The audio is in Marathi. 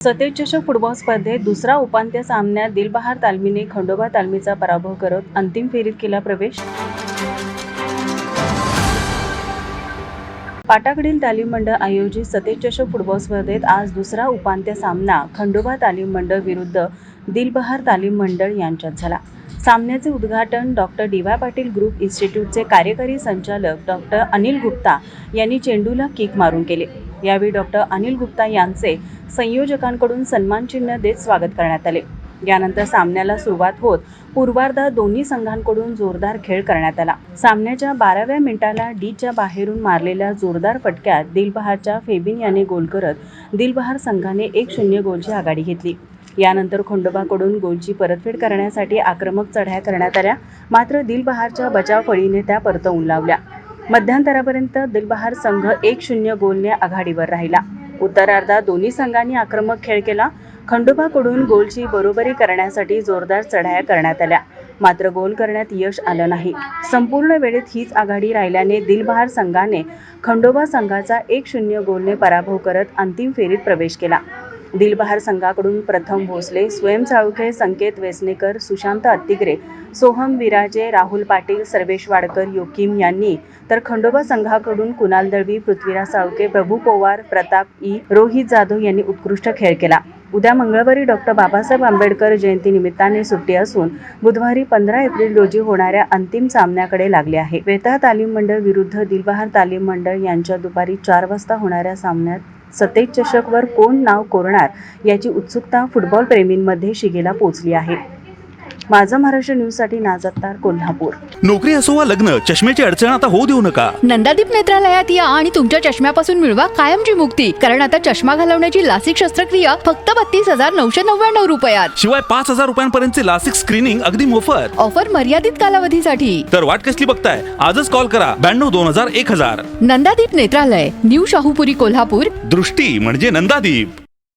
सतेज चषक फुटबॉल स्पर्धेत दुसरा उपांत्य सामन्यात दिलबहार तालमीने खंडोबा तालमीचा पराभव करत अंतिम फेरीत केला प्रवेश। पाटाकडील तालीम मंडळ आयोजित सतेज चषक फुटबॉल स्पर्धेत आज दुसरा उपांत्य सामना खंडोबा तालीम मंडळ विरुद्ध दिलबहार तालीम मंडळ यांच्यात झाला। सामन्याचे उद्घाटन डॉक्टर डी.वाय. पाटील ग्रुप इन्स्टिट्यूटचे कार्यकारी संचालक डॉक्टर अनिल गुप्ता यांनी चेंडूला किक मारून केले। यावेळी डॉक्टर अनिल गुप्ता यांचे संयोजकांकडून सन्मान चिन्ह देत स्वागत करण्यात आले। यानंतर सामन्याला सुरुवात होत पूर्वार्धात दोन्ही संघांकडून जोरदार खेळ करण्यात आला। सामन्याच्या 12व्या मिनिटाला डीच्या बाहेरून मारलेल्या जोरदार फटक्यात दिलबहारच्या फेबिन याने गोल करत दिलबहार संघाने 1-0 गोलची आघाडी घेतली। यानंतर खंडोबाकडून गोलची परतफेड करण्यासाठी आक्रमक चढ्या करण्यात आल्या, मात्र दिलबहारच्या बचाव फळीने त्या परतवून लावल्या। मध्यांतरापर्यंत दिलबहार संघ 1-0 गोलने आघाडीवर राहिला। उत्तरार्धात दोन्ही संघांनी आक्रमक खेळ केला। खंडोबाकडून गोलची बरोबरी करण्यासाठी जोरदार चढाया करण्यात आल्या, मात्र गोल करण्यात यश आलं नाही। संपूर्ण वेळेत हीच आघाडी राहिल्याने दिलबहार संघाने खंडोबा संघाचा 1-0 गोलने पराभव करत अंतिम फेरीत प्रवेश केला। दिलबहार संघाकडून प्रथम भोसले, स्वयं साळुंखे, संकेत वेसनेकर, सुशांत अत्तिगरे, सोहम विराजे, राहुल पाटील, सर्वेश वाडकर, योकीम यांनी, तर खंडोबा संघाकडून कुणाल दळवी, पृथ्वीराज साळुंखे, प्रभू पोवार, प्रताप ई, रोहित जाधव यांनी उत्कृष्ट खेळ केला। उद्या मंगळवारी डॉक्टर बाबासाहेब आंबेडकर जयंती निमित्ताने सुट्टी असून बुधवारी 15 एप्रिल रोजी होणाऱ्या अंतिम सामन्याकडे लागले आहे। वेताळ तालीम मंडळ विरुद्ध दिलबहार तालीम मंडळ यांच्या दुपारी 4 वाजता होणाऱ्या सामन्यात सतेज चषकवर कोण नाव कोरणार याची उत्सुकता फुटबॉल प्रेमींमध्ये शिगेला पोहोचली आहे। माझं महाराष्ट्र न्यूजसाठी नाजत्तार, कोल्हापूर। नोकरी असो वा लग्न, चष्म्याची अडचण आता होऊ देऊ नका। नंदादीप नेत्रालयात या आणि तुमच्या चष्म्यापासून मिळवा कायमची मुक्ती, कारण आता चष्मा घालवण्याची लासिक शस्त्रक्रिया फक्त 32,999 रुपयात। शिवाय 5,000 रुपयांपर्यंतचे लासिक स्क्रीनिंग अगदी मोफत। ऑफर मर्यादित कालावधीसाठी। तर वाट कसली बघताय, आजच कॉल करा 92 2000 1000। नंदादीप नेत्रालय, न्यू शाहूपुरी, कोल्हापूर। दृष्टी म्हणजे नंदादीप।